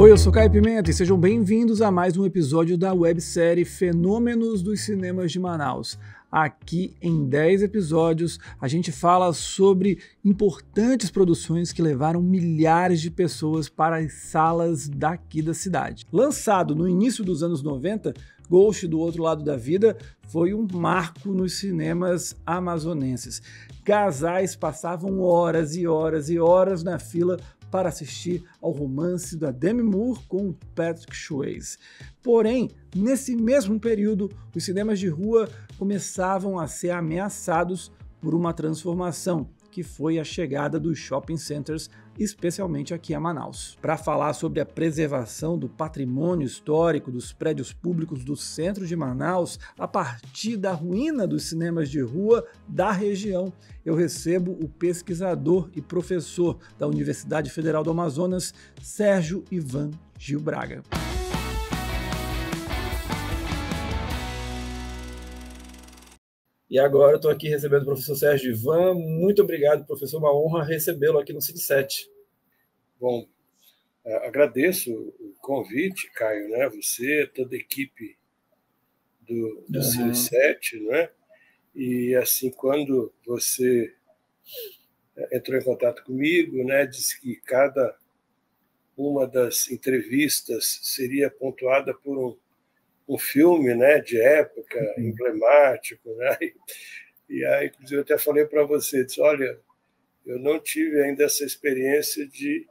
Oi, eu sou Caio Pimenta e sejam bem-vindos a mais um episódio da websérie Fenômenos dos Cinemas de Manaus. Aqui em 10 episódios a gente fala sobre importantes produções que levaram milhares de pessoas para as salas daqui da cidade. Lançado no início dos anos 90, Ghost do Outro Lado da Vida foi um marco nos cinemas amazonenses. Casais passavam horas e horas e horas na fila para assistir ao romance da Demi Moore com Patrick Swayze. Porém, nesse mesmo período, os cinemas de rua começavam a ser ameaçados por uma transformação, que foi a chegada dos shopping centers, especialmente aqui a Manaus. Para falar sobre a preservação do patrimônio histórico dos prédios públicos do centro de Manaus, a partir da ruína dos cinemas de rua da região, eu recebo o pesquisador e professor da Universidade Federal do Amazonas, Sérgio Ivan Gil Braga. E agora eu estou aqui recebendo o professor Sérgio Ivan. Muito obrigado, professor. Uma honra recebê-lo aqui no Cine7. Bom, agradeço o convite, Caio, né? Você, toda a equipe do Cine7, né? E assim, quando você entrou em contato comigo, né, disse que cada uma das entrevistas seria pontuada por um filme, né, de época, emblemático, né? E aí, inclusive, eu até falei para você, disse, olha, eu não tive ainda essa experiência de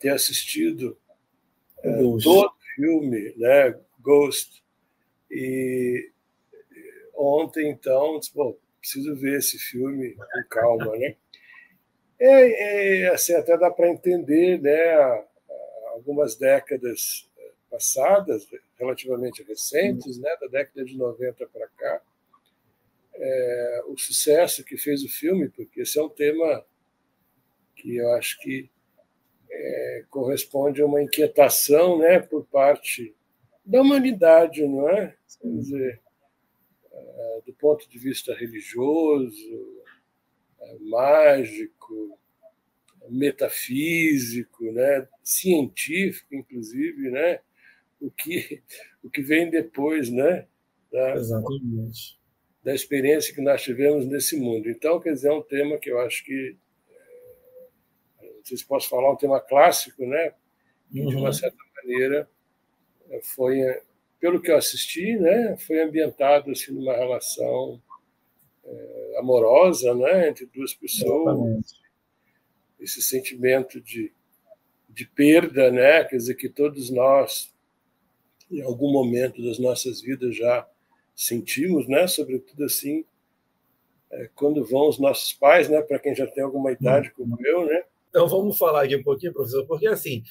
ter assistido todo o filme, né, Ghost. E ontem, então, disse, bom, preciso ver esse filme com calma, né? Assim, até dá para entender, né, algumas décadas passadas, relativamente recentes, né, da década de 90 para cá, o sucesso que fez o filme, porque esse é um tema que eu acho que corresponde a uma inquietação, né, por parte da humanidade, não é? Quer dizer, do ponto de vista religioso, mágico, metafísico, né, científico, inclusive, né, o que vem depois, né, Exatamente. Da experiência que nós tivemos nesse mundo. Então, quer dizer, é um tema que eu acho que, não sei se posso falar, um tema clássico, né, que de uma certa maneira foi, pelo que eu assisti, né, foi ambientado assim numa relação amorosa, né, entre duas pessoas. Exatamente. Esse sentimento de perda, né, quer dizer, que todos nós em algum momento das nossas vidas já sentimos, né, sobretudo assim quando vão os nossos pais, né, para quem já tem alguma idade como eu, né. Então vamos falar aqui um pouquinho, professor, porque assim,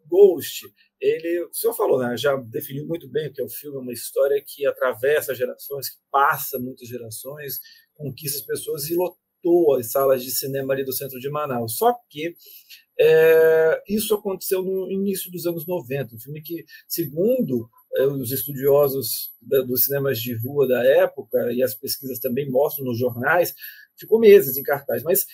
Ghost, o senhor falou, né, já definiu muito bem o que é o filme, é uma história que atravessa gerações, que passa muitas gerações, conquista as pessoas e lotou as salas de cinema ali do centro de Manaus. Só que isso aconteceu no início dos anos 90, um filme que, segundo os estudiosos dos cinemas de rua da época, e as pesquisas também mostram nos jornais, ficou meses em cartaz, mas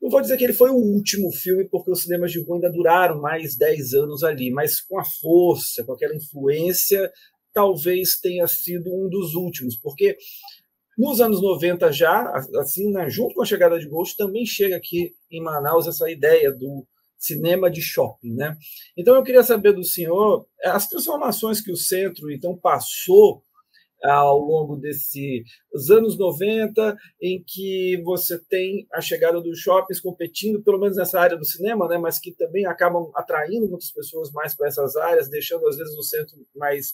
não vou dizer que ele foi o último filme, porque os cinemas de rua ainda duraram mais 10 anos ali, mas com a força, com aquela influência, talvez tenha sido um dos últimos, porque nos anos 90 já, assim, né, junto com a chegada de Ghost, também chega aqui em Manaus essa ideia do cinema de shopping, né? Então eu queria saber do senhor as transformações que o centro então passou ao longo desses anos 90, em que você tem a chegada dos shoppings competindo, pelo menos nessa área do cinema, né, mas que também acabam atraindo muitas pessoas mais para essas áreas, deixando às vezes o centro mais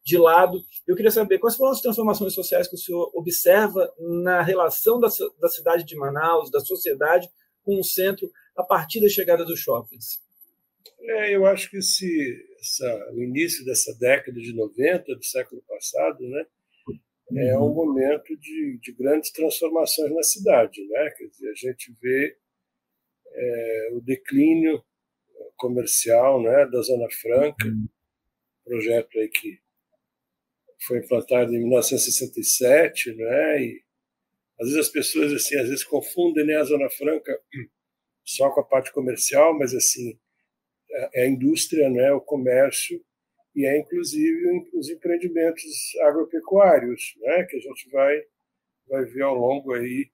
de lado. Eu queria saber quais foram as transformações sociais que o senhor observa na relação da cidade de Manaus, da sociedade com o centro, a partir da chegada dos shoppings. Eu acho que o início dessa década de 90 do século passado, né, é um momento de grandes transformações na cidade, né? Quer dizer, a gente vê o declínio comercial, né, da Zona Franca, projeto aí que foi implantado em 1967, né? E às vezes as pessoas assim, às vezes confundem, né, a Zona Franca só com a parte comercial, mas assim é a indústria, né, o comércio, e é inclusive os empreendimentos agropecuários, né, que a gente vai ver ao longo aí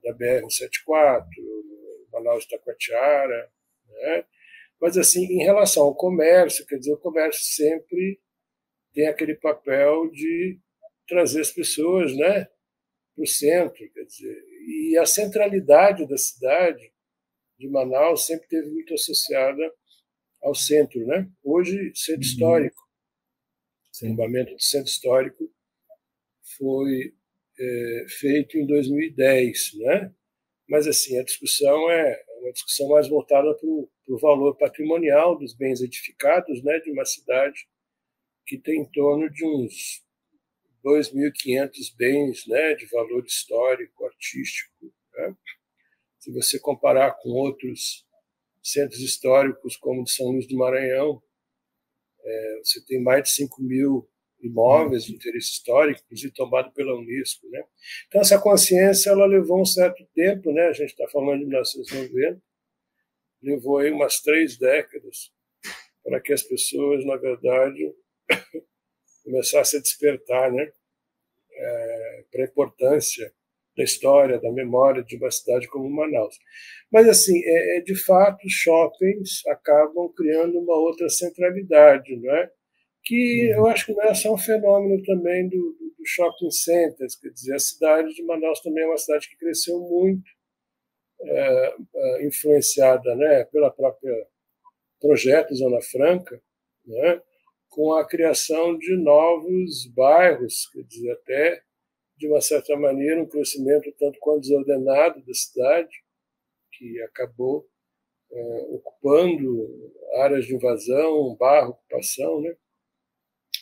da BR-174, Manaus-Taquatiara, né? Mas, assim, em relação ao comércio, quer dizer, o comércio sempre tem aquele papel de trazer as pessoas, né, para o centro, quer dizer, e a centralidade da cidade de Manaus sempre esteve muito associada ao centro, né? Hoje, centro histórico, o tombamento do centro histórico foi feito em 2010, né? Mas, assim, a discussão é uma discussão mais voltada para o valor patrimonial dos bens edificados, né, de uma cidade que tem em torno de uns 2.500 bens, né, de valor histórico, artístico, né? Se você comparar com outros centros históricos, como o de São Luís do Maranhão, você tem mais de 5.000 imóveis de interesse histórico, inclusive tombado pela Unesco, né? Então, essa consciência ela levou um certo tempo, né? A gente está falando de 1990, levou aí umas 3 décadas para que as pessoas, na verdade, começassem a despertar, né, para a importância da história, da memória de uma cidade como Manaus. Mas, assim, de fato, os shoppings acabam criando uma outra centralidade, não é? Que eu acho que não é só um fenômeno também do shopping centers, quer dizer, a cidade de Manaus também é uma cidade que cresceu muito, influenciada, né, pela própria projeto Zona Franca, né, com a criação de novos bairros, quer dizer, até, de uma certa maneira, um crescimento tanto quanto desordenado da cidade, que acabou ocupando áreas de invasão, barra ocupação, né,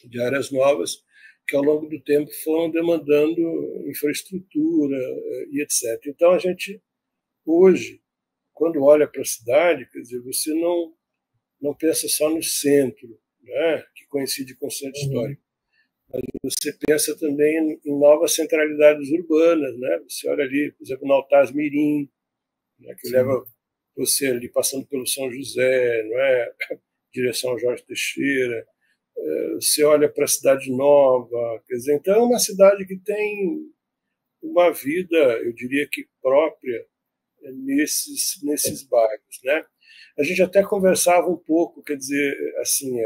de áreas novas, que ao longo do tempo foram demandando infraestrutura e etc. Então, a gente, hoje, quando olha para a cidade, quer dizer, você não pensa só no centro, né, que coincide com o centro histórico, mas você pensa também em novas centralidades urbanas, né? Você olha ali, por exemplo, no Altaz Mirim, né, que leva você ali passando pelo São José, não é? Direção Jorge Teixeira. Você olha para a Cidade Nova, quer dizer, então é uma cidade que tem uma vida, eu diria que própria, nesses bairros, né? A gente até conversava um pouco, quer dizer, assim,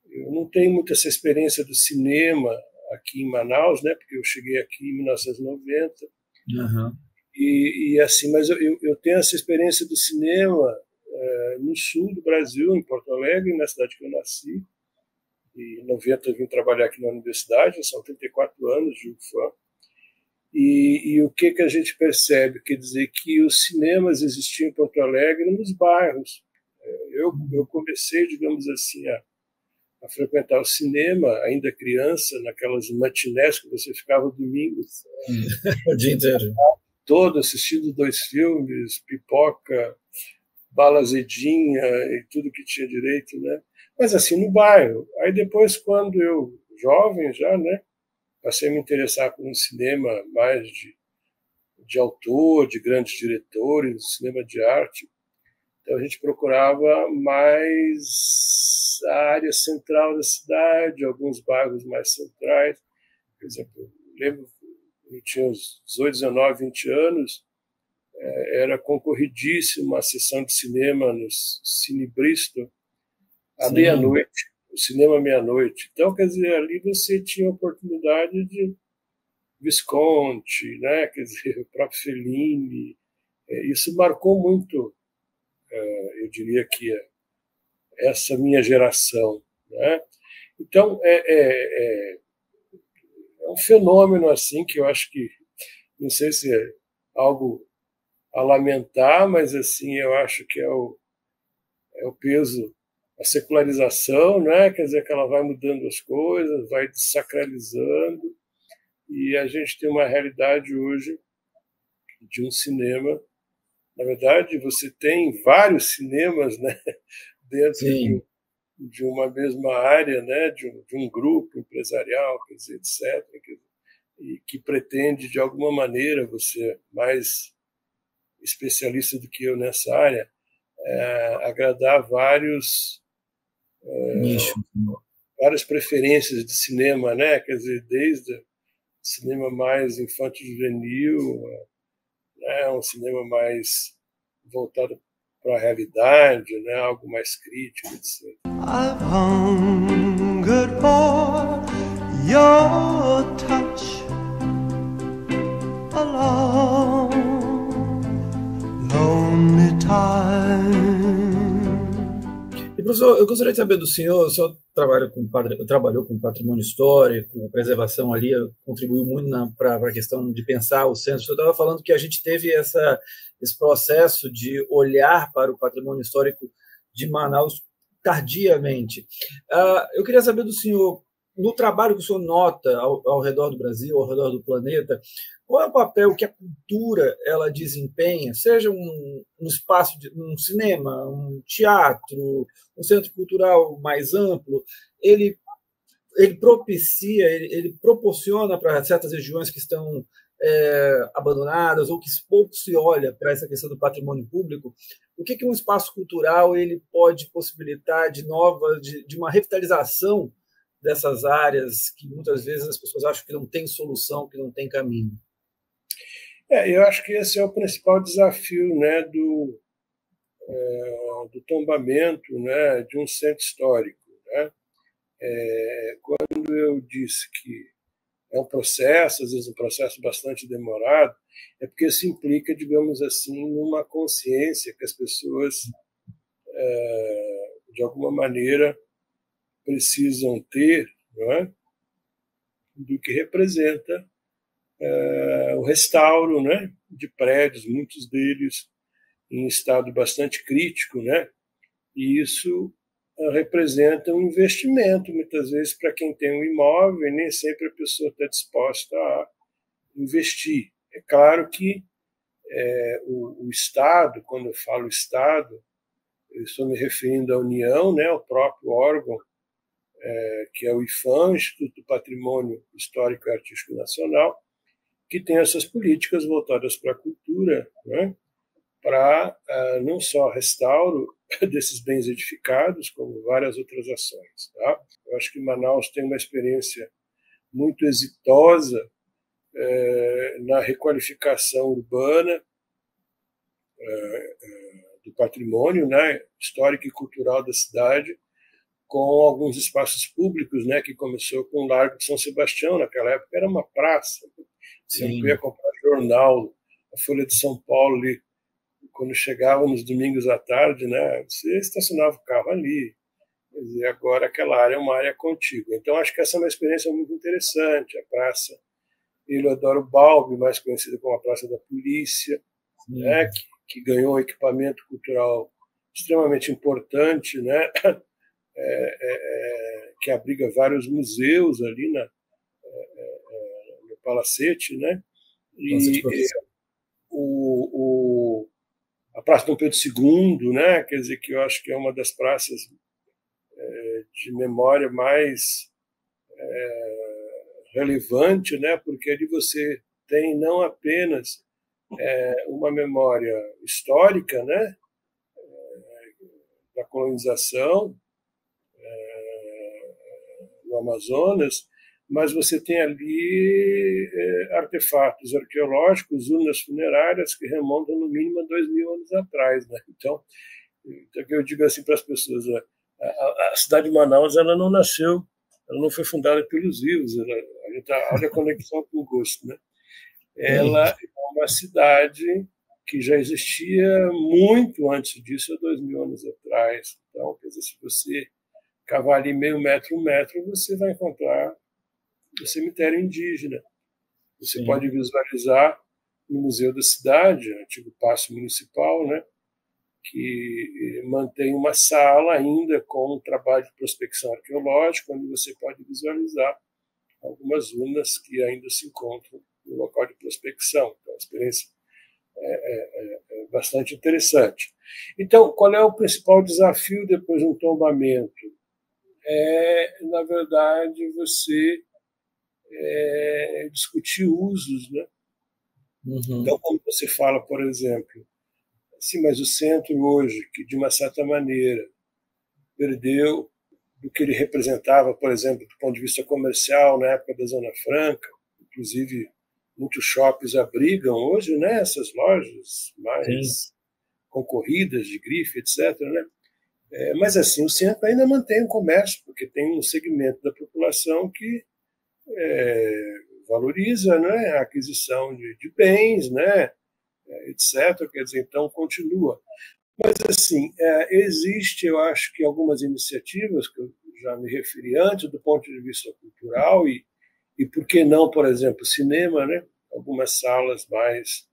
eu não tenho muito essa experiência do cinema aqui em Manaus, né? Porque eu cheguei aqui em 1990. Uhum. E assim, mas eu tenho essa experiência do cinema no sul do Brasil, em Porto Alegre, na cidade que eu nasci. E em 90 eu vim trabalhar aqui na universidade, são 34 anos de UFAM. E o que a gente percebe? Quer dizer que os cinemas existiam em Porto Alegre nos bairros. Eu comecei, digamos assim, a frequentar o cinema, ainda criança, naquelas matinés que você ficava domingo o dia inteiro, todo assistindo 2 filmes, pipoca, bala azedinha e tudo que tinha direito, né? Mas assim, no bairro. Aí depois, quando eu, jovem já, né, passei a me interessar por um cinema mais de autor, de grandes diretores, cinema de arte. Então a gente procurava mais a área central da cidade, alguns bairros mais centrais. Por exemplo, eu lembro, eu tinha uns 18, 19, 20 anos, era concorridíssima uma sessão de cinema no Cine Bristol, à meia-noite, o cinema meia-noite. Então, quer dizer, ali você tinha a oportunidade de Visconti, né? Quer dizer, o próprio Fellini. Isso marcou muito, eu diria que essa minha geração, né? Então, é um fenômeno assim que eu acho que, não sei se é algo a lamentar, mas assim eu acho que é o peso, a secularização, né? Quer dizer que ela vai mudando as coisas, vai desacralizando, e a gente tem uma realidade hoje de um cinema. Na verdade, você tem vários cinemas, né, dentro de uma mesma área, né, de um grupo empresarial, quer dizer, etc., e que pretende, de alguma maneira, você mais especialista do que eu nessa área, agradar várias preferências de cinema, né? Quer dizer, desde cinema mais infanto-juvenil, né? Um cinema mais voltado para a realidade, né? Algo mais crítico, etc. I've hungered for your touch a long, lonely time. E, professor, eu gostaria de saber do senhor, o senhor trabalhou com patrimônio histórico, com preservação ali, contribuiu muito para a questão de pensar o centro. O senhor estava falando que a gente teve esse processo de olhar para o patrimônio histórico de Manaus tardiamente. Eu queria saber do senhor, no trabalho que o senhor nota ao redor do Brasil, ao redor do planeta, qual é o papel que a cultura ela desempenha, seja um espaço, um cinema, um teatro, um centro cultural mais amplo, ele propicia, ele proporciona para certas regiões que estão abandonadas ou que pouco se olha para essa questão do patrimônio público, o que um espaço cultural ele pode possibilitar de uma revitalização dessas áreas que muitas vezes as pessoas acham que não tem solução, que não tem caminho? Eu acho que esse é o principal desafio, né, do tombamento, né, de um centro histórico, né? Quando eu disse que é um processo, às vezes um processo bastante demorado, é porque isso implica, digamos assim, numa consciência que as pessoas, de alguma maneira, precisam ter, não é? Do que representa o restauro, né, de prédios, muitos deles em estado bastante crítico, né? E isso representa um investimento, muitas vezes, para quem tem um imóvel, e nem sempre a pessoa está disposta a investir. É claro que o Estado, quando eu falo Estado, eu estou me referindo à União, né, ao próprio órgão, que é o IPHAN, Instituto do Patrimônio Histórico e Artístico Nacional, que tem essas políticas voltadas para a cultura, né, para não só restauro desses bens edificados, como várias outras ações. Tá? Eu acho que Manaus tem uma experiência muito exitosa na requalificação urbana do patrimônio, né, histórico e cultural da cidade, com alguns espaços públicos, né, que começou com o Largo de São Sebastião, naquela época era uma praça. Sim. Eu ia comprar jornal, a Folha de São Paulo, ali, quando chegava nos domingos à tarde, né, você estacionava o carro ali. Quer dizer, agora aquela área é uma área contígua. Então, acho que essa é uma experiência muito interessante. A Praça Eleodoro Balbi, mais conhecida como a Praça da Polícia, né, que ganhou um equipamento cultural extremamente importante, né, que abriga vários museus ali no Palacete, né? E a Praça Dom Pedro II, né? Quer dizer, que eu acho que é uma das praças de memória mais relevante, né? Porque ali você tem não apenas uma memória histórica, né? Da colonização no Amazonas, mas você tem ali artefatos arqueológicos, urnas funerárias que remontam no mínimo a 2.000 anos atrás, né? Então eu digo assim para as pessoas, a cidade de Manaus ela não nasceu, ela não foi fundada pelos vivos, olha a conexão com o gosto, né? Ela é uma cidade que já existia muito antes disso, há 2.000 anos atrás. Então, quer dizer, se você cavar ali meio metro, 1 metro, você vai encontrar o cemitério indígena. Você pode visualizar no Museu da Cidade, antigo Paço Municipal, né, que mantém uma sala ainda com um trabalho de prospecção arqueológica, onde você pode visualizar algumas urnas que ainda se encontram no local de prospecção. Então, a experiência é bastante interessante. Então, qual é o principal desafio depois de um tombamento? Na verdade, você discutir usos, né? Uhum. Então, quando você fala, por exemplo, Sim, mas o centro hoje, que de uma certa maneira perdeu do que ele representava, por exemplo, do ponto de vista comercial na época da Zona Franca, inclusive muitos shoppings abrigam hoje, né, essas lojas mais concorridas de grife, etc., né? Mas assim, o centro ainda mantém o comércio, porque tem um segmento da população que valoriza, né, a aquisição de bens, né, etc. Quer dizer, então continua. Mas assim, existe, eu acho que algumas iniciativas que eu já me referi antes, do ponto de vista cultural, e por que não, por exemplo, cinema, né? Algumas salas mais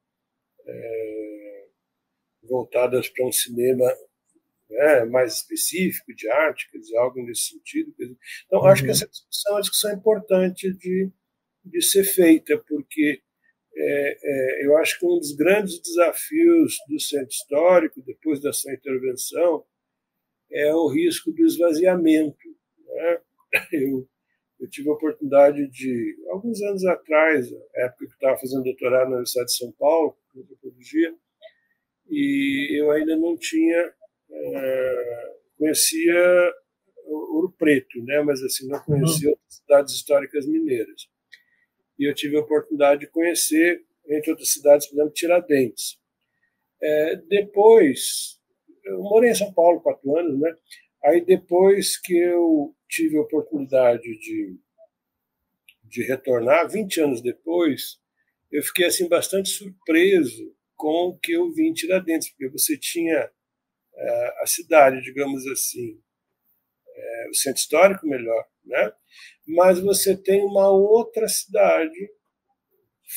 voltadas para um cinema, né, mais específico de arte, quer dizer, algo nesse sentido. Então, acho que essa discussão é uma discussão importante de ser feita, porque eu acho que um dos grandes desafios do centro histórico, depois da sua intervenção, é o risco do esvaziamento, né? Eu tive a oportunidade de, alguns anos atrás, na época que eu estava fazendo doutorado na Universidade de São Paulo, em antropologia, e eu ainda não tinha, conhecia Ouro Preto, né? Mas assim, não conhecia outras cidades históricas mineiras. E eu tive a oportunidade de conhecer, entre outras cidades, por exemplo, Tiradentes. Depois, eu morei em São Paulo 4 anos, né? Aí depois que eu tive a oportunidade de retornar, 20 anos depois, eu fiquei assim bastante surpreso com o que eu vi em Tiradentes, porque você tinha a cidade, digamos assim, o centro histórico melhor, né? Mas você tem uma outra cidade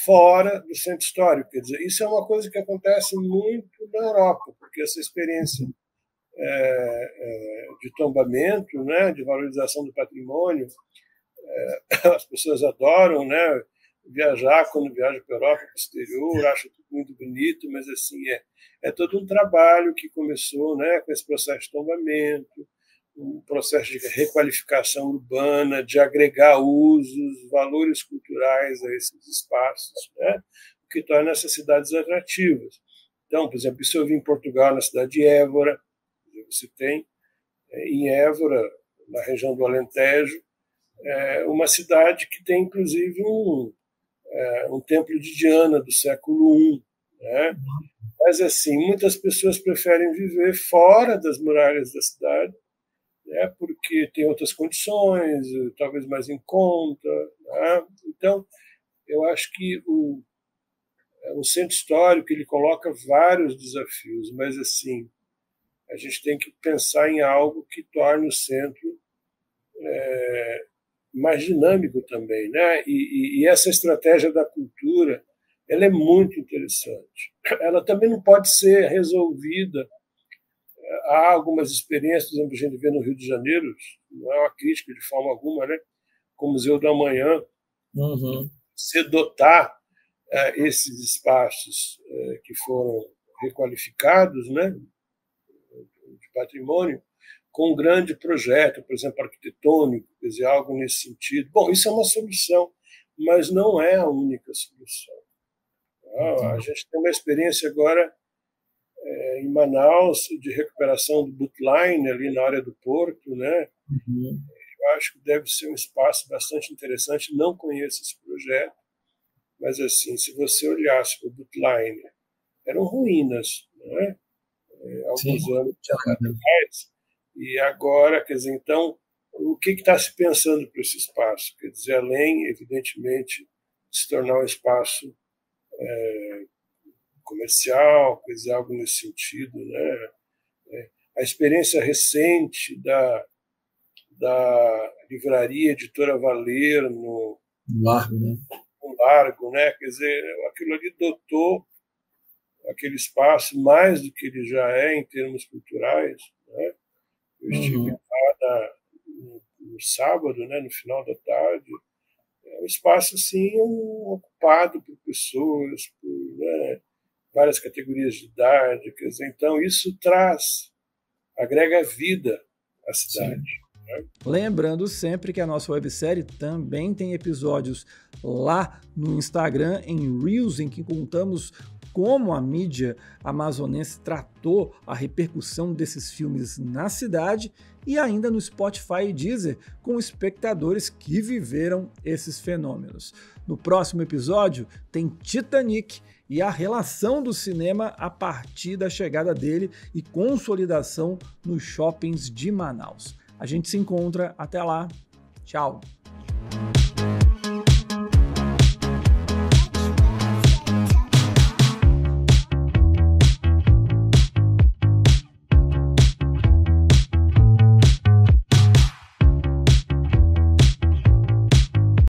fora do centro histórico. Quer dizer, isso é uma coisa que acontece muito na Europa, porque essa experiência de tombamento, né, de valorização do patrimônio, as pessoas adoram, né, viajar quando viajam para a Europa, para o exterior, acham tudo muito bonito, mas assim é todo um trabalho que começou, né, com esse processo de tombamento, um processo de requalificação urbana, de agregar usos, valores culturais a esses espaços, né, o que torna essas cidades atrativas. Então, por exemplo, isso eu vi em Portugal, na cidade de Évora. Você tem em Évora, na região do Alentejo, uma cidade que tem, inclusive, um templo de Diana do século I, né? Mas, assim, muitas pessoas preferem viver fora das muralhas da cidade, né? Porque tem outras condições, talvez mais em conta, né? Então, eu acho que o centro histórico ele coloca vários desafios, mas, assim, a gente tem que pensar em algo que torne o centro mais dinâmico também, né? E essa estratégia da cultura, ela é muito interessante. Ela também não pode ser resolvida. Há algumas experiências, por exemplo, a gente vê no Rio de Janeiro, não é uma crítica de forma alguma, né? Com o Museu da Manhã, se dotar esses espaços que foram requalificados, né, de patrimônio, com um grande projeto, por exemplo, arquitetônico, quer dizer, algo nesse sentido. Bom, isso é uma solução, mas não é a única solução. A gente tem uma experiência agora em Manaus de recuperação do Bootline, ali na área do Porto, né? Eu acho que deve ser um espaço bastante interessante. Não conheço esse projeto, mas assim, se você olhasse para o Bootline, eram ruínas, né? Alguns anos atrás. E agora, quer dizer, então, o que está se pensando para esse espaço? Quer dizer, além, evidentemente, de se tornar um espaço comercial, quer dizer, algo nesse sentido, né? A experiência recente da livraria Editora Valer no Largo, né? Quer dizer, aquilo ali dotou aquele espaço mais do que ele já é em termos culturais, né? Eu estive lá no sábado, né, no final da tarde, um espaço assim ocupado por pessoas, por, né, várias categorias de idade, quer dizer, então isso agrega vida à cidade. Né? Lembrando sempre que a nossa websérie também tem episódios lá no Instagram, em Reels, em que contamos como a mídia amazonense tratou a repercussão desses filmes na cidade e ainda no Spotify e Deezer com espectadores que viveram esses fenômenos. No próximo episódio tem Titanic e a relação do cinema a partir da chegada dele e consolidação nos shoppings de Manaus. A gente se encontra, até lá, tchau!